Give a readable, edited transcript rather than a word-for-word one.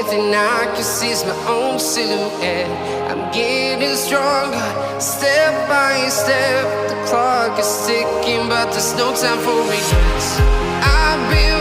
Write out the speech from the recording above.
thing I can see is my own silhouette. I'm getting stronger, step by step. The clock is ticking, but there's no time for regrets. I've been